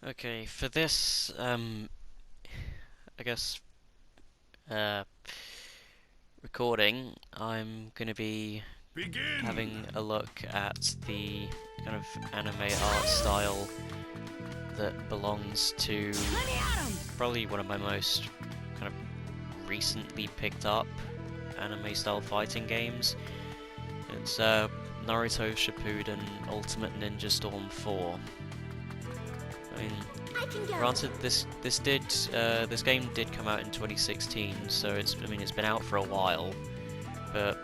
Okay, for this, I guess, uh, recording, I'm gonna be having Begin! a look at the kind of anime art style that belongs to Let me at him! probably one of my most kind of recently picked up anime style fighting games. It's Naruto Shippuden Ultimate Ninja Storm 4. I mean, I can go. granted, this game did come out in 2016, so it's been out for a while. But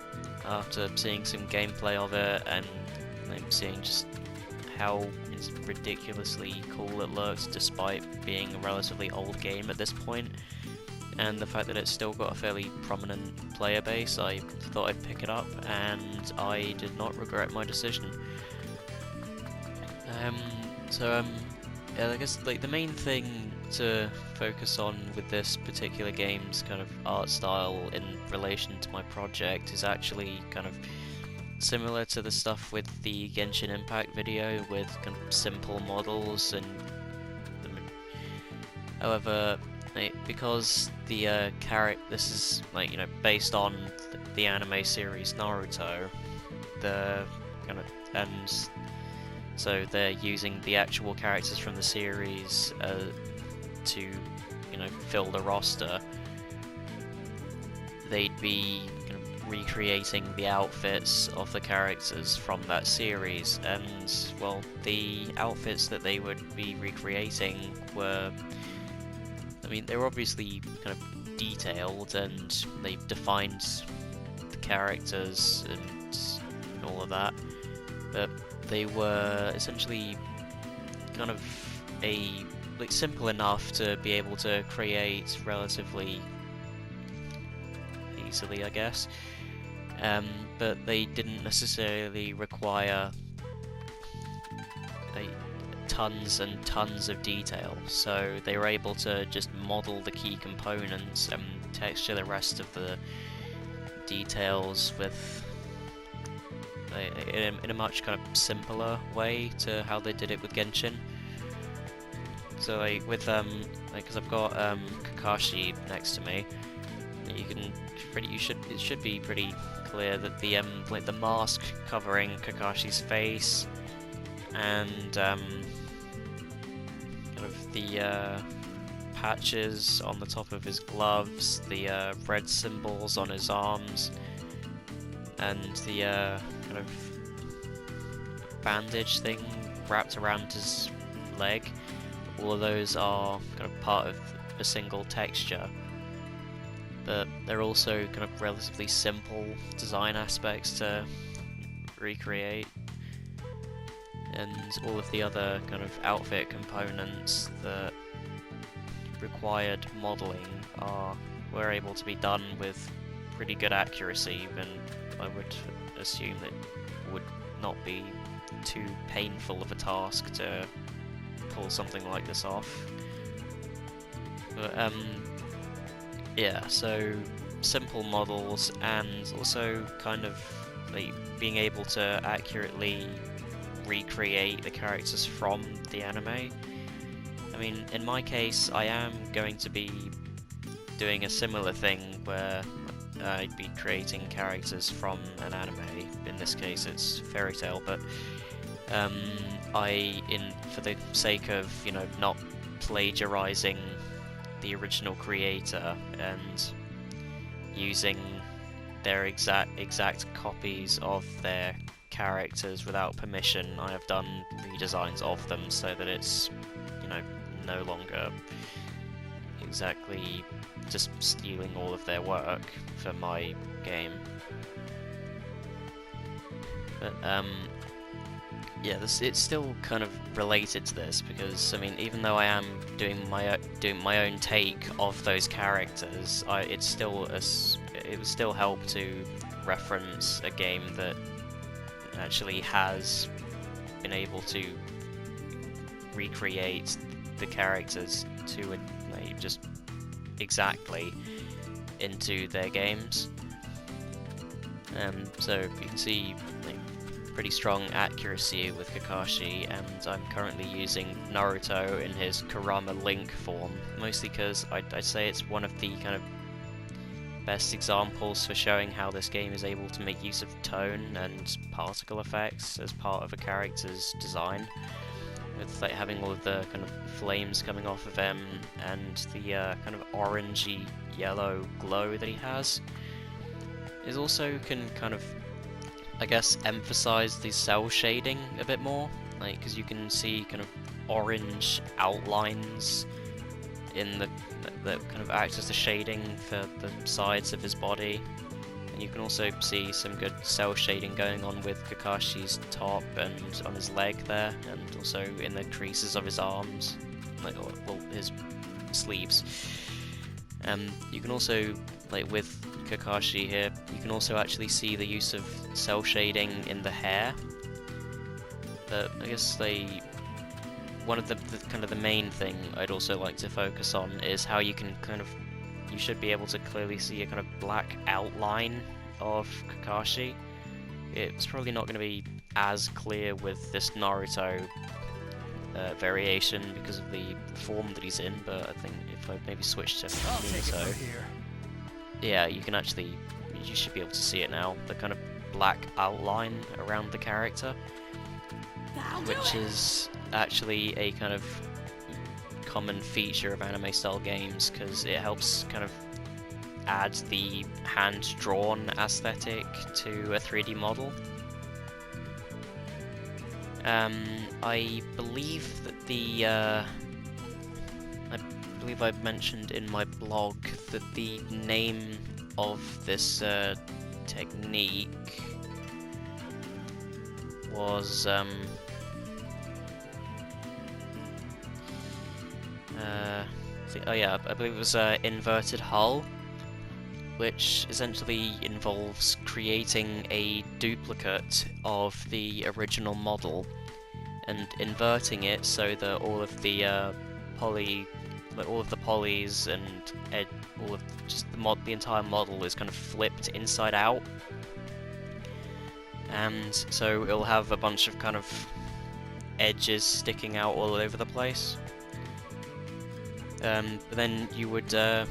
after seeing some gameplay of it and seeing just how ridiculously cool it looks, despite being a relatively old game at this point, and the fact that it's still got a fairly prominent player base, I thought I'd pick it up, and I did not regret my decision. Um, so yeah, I guess like the main thing to focus on with this particular game's kind of art style in relation to my project is actually kind of similar to the stuff with the Genshin Impact video, with kind of simple models and however, because the this is based on the anime series Naruto, the kind of and so they're using the actual characters from the series to fill the roster. They'd be kind of recreating the outfits of the characters from that series, and well, the outfits that they would be recreating were, I mean, they were obviously kind of detailed and they defined the characters and all of that, but they were essentially kind of simple enough to be able to create relatively easily, I guess. But they didn't necessarily require tons and tons of detail, so they were able to just model the key components and texture the rest of the details with in a much kind of simpler way to how they did it with Genshin. So with because I've got Kakashi next to me, it should be pretty clear that the the mask covering Kakashi's face and kind of the patches on the top of his gloves, the red symbols on his arms, and the kind of bandage thing wrapped around his leg. All of those are kind of part of a single texture, but they're also kind of relatively simple design aspects to recreate, and all of the other kind of outfit components that required modeling were able to be done with pretty good accuracy, and I would assume that it would not be too painful of a task to pull something like this off. But yeah, so simple models and also kind of like being able to accurately recreate the characters from the anime. I mean, in my case, I am going to be doing a similar thing where I'd be creating characters from an anime. In this case, it's Fairy Tail, but for the sake of not plagiarizing the original creator and using their exact copies of their characters without permission, I have done redesigns of them so that it's no longer exactly just stealing all of their work for my game. But yeah, it's still kind of related to this because I mean, even though I am doing my own take of those characters, it would still help to reference a game that actually has been able to recreate the characters to just exactly into their games. So you can see pretty strong accuracy with Kakashi, and I'm currently using Naruto in his Kurama Link form, mostly because I'd say it's one of the kind of best examples for showing how this game is able to make use of tone and particle effects as part of a character's design, with like having all of the kind of flames coming off of him and the kind of orangey yellow glow that he has. It also can kind of, I guess, emphasize the cell shading a bit more, like, because you can see kind of orange outlines in the that kind of act as the shading for the sides of his body, and you can also see some good cell shading going on with Kakashi's top and on his leg there, and also in the creases of his arms, like, well, his sleeves. You can also, like with Kakashi here, you can also actually see the use of cell shading in the hair. But I guess one of the kind of the main thing I'd also like to focus on is how you can kind of, you should be able to clearly see a kind of black outline of Kakashi. It's probably not going to be as clear with this Naruto variation because of the form that he's in, but I think if I maybe switch to Naruto, yeah, you can actually, you should be able to see it now, the kind of black outline around the character, which is actually a kind of common feature of anime style games, because it helps kind of add the hand-drawn aesthetic to a 3D model. I believe that I believe I mentioned in my blog that the name of this technique was oh yeah, I believe it was inverted hull, which essentially involves creating a duplicate of the original model and inverting it so that all of the polys and all of just the entire model is kind of flipped inside out, and so it'll have a bunch of kind of edges sticking out all over the place. But then you would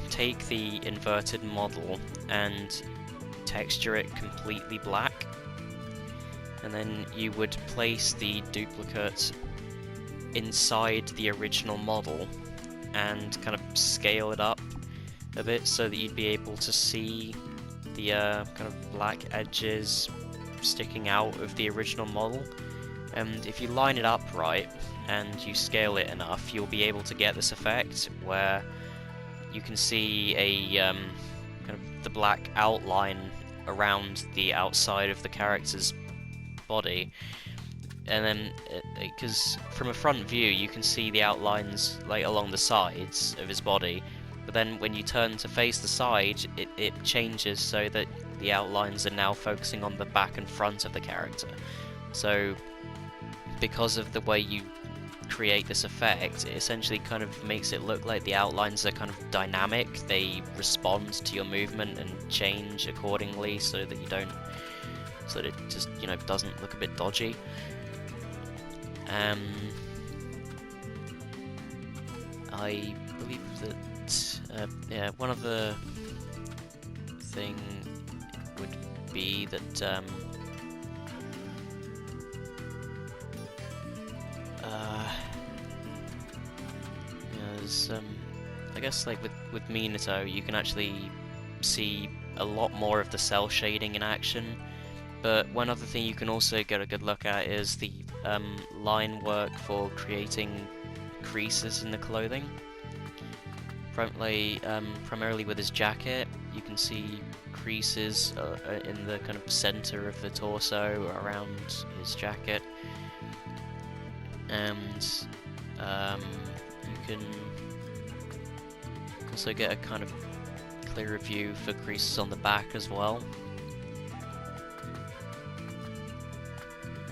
take the inverted model and texture it completely black, and then you would place the duplicate inside the original model and kind of scale it up a bit so that you'd be able to see the kind of black edges sticking out of the original model. And if you line it up right and you scale it enough, you'll be able to get this effect where you can see a kind of the black outline around the outside of the character's body. And then, because from a front view you can see the outlines like along the sides of his body, but then when you turn to face the side, it changes so that the outlines are now focusing on the back and front of the character. So because of the way you create this effect, it essentially kind of makes it look like the outlines are kind of dynamic. They respond to your movement and change accordingly so that so that it just, you know, doesn't look a bit dodgy. I believe that yeah, one of the thing would be that I guess like with Minato, you can actually see a lot more of the cell shading in action, but one other thing you can also get a good look at is the line work for creating creases in the clothing. Primarily with his jacket, you can see creases in the kind of center of the torso around his jacket, and you can also get a kind of clearer view for creases on the back as well.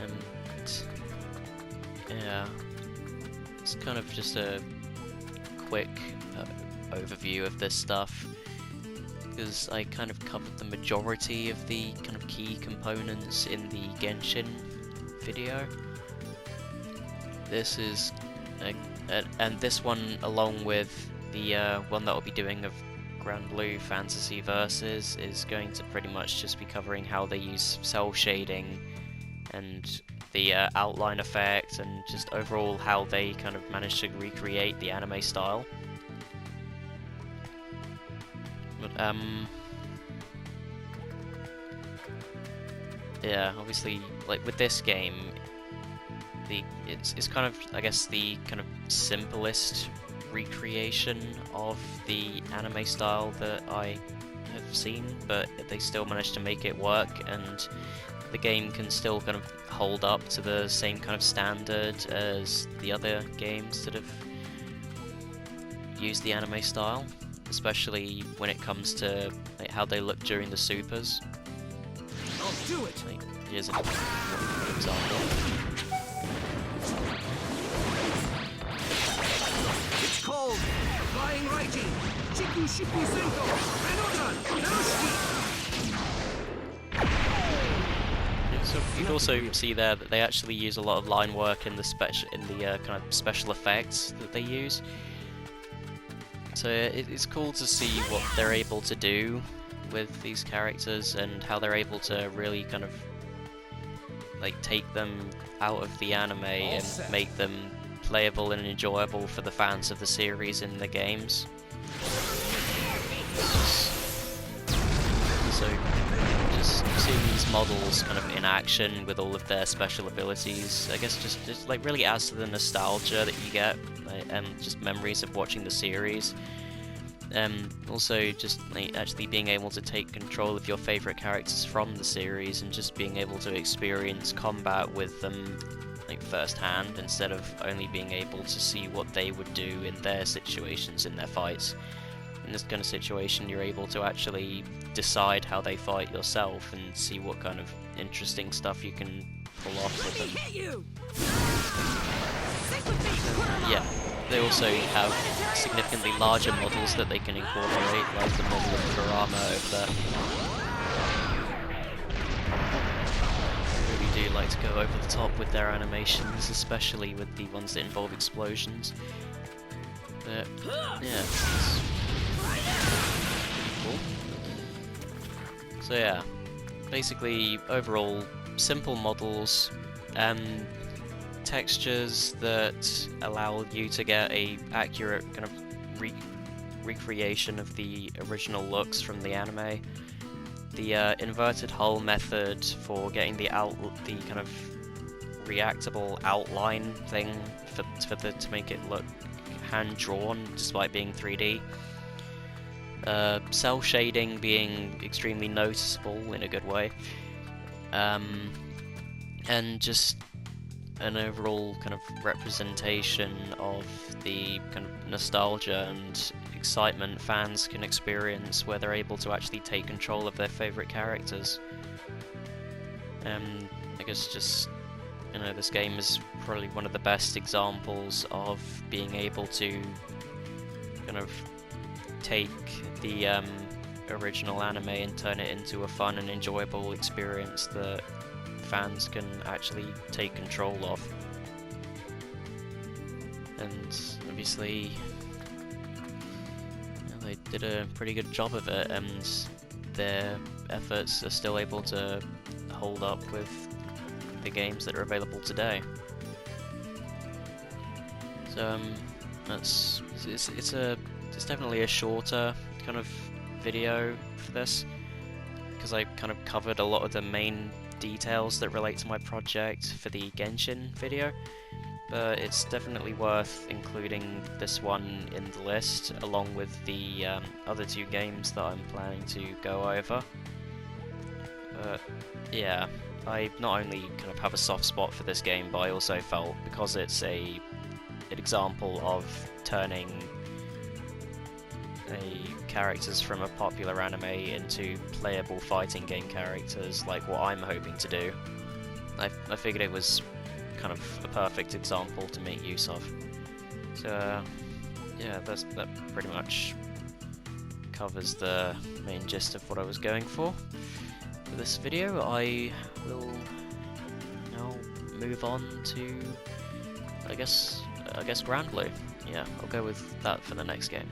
And yeah, it's kind of just a quick overview of this stuff, because I kind of covered the majority of the kind of key components in the Genshin video. This is, and this one, along with the one that I'll be doing of Grand Blue Fantasy Versus, is going to pretty much just be covering how they use cell shading and the outline effect, and just overall how they kind of managed to recreate the anime style. But yeah, obviously, like with this game, it's kind of, I guess, the kind of simplest recreation of the anime style that I have seen, but they still managed to make it work, and the game can still kind of hold up to the same kind of standard as the other games that have used the anime style, especially when it comes to like, how they look during the supers. I'll do it. Like, here's an example. It's called Flying Raiji. Chiku Shippu Senko. Renodan. Narushiki. So you'd also see there that they actually use a lot of line work in the kind of special effects that they use. So it's cool to see what they're able to do with these characters and how they're able to really kind of like take them out of the anime and make them playable and enjoyable for the fans of the series in the games. So just seeing these models kind of in action with all of their special abilities, I guess just like really adds to the nostalgia that you get, and just memories of watching the series. Also just like actually being able to take control of your favorite characters from the series and just being able to experience combat with them like firsthand, instead of only being able to see what they would do in their situations, in their fights. In this kind of situation, you're able to actually decide how they fight yourself and see what kind of interesting stuff you can pull off with them. Yeah, they also have significantly larger models that they can incorporate, like the model of Kurama over there. I really do like to go over the top with their animations, especially with the ones that involve explosions. But yeah, it's pretty cool. So yeah, basically overall simple models, textures that allow you to get a accurate kind of recreation of the original looks from the anime. The inverted hull method for getting the kind of reactable outline thing to make it look hand-drawn despite being 3D. Cell shading being extremely noticeable in a good way. And just an overall kind of representation of the kind of nostalgia and excitement fans can experience where they're able to actually take control of their favorite characters. I guess just, you know, this game is probably one of the best examples of being able to kind of take the original anime and turn it into a fun and enjoyable experience that fans can actually take control of. And obviously, you know, they did a pretty good job of it, and their efforts are still able to hold up with the games that are available today. So it's definitely a shorter kind of video for this, because I kind of covered a lot of the main details that relate to my project for the Genshin video, but it's definitely worth including this one in the list along with the other two games that I'm planning to go over. Yeah, I not only kind of have a soft spot for this game, but I also felt because it's an example of turning characters from a popular anime into playable fighting game characters, like what I'm hoping to do, I figured it was kind of a perfect example to make use of. So yeah, that pretty much covers the main gist of what I was going for this video. I will now move on to, I guess Grand Blue. Yeah, I'll go with that for the next game.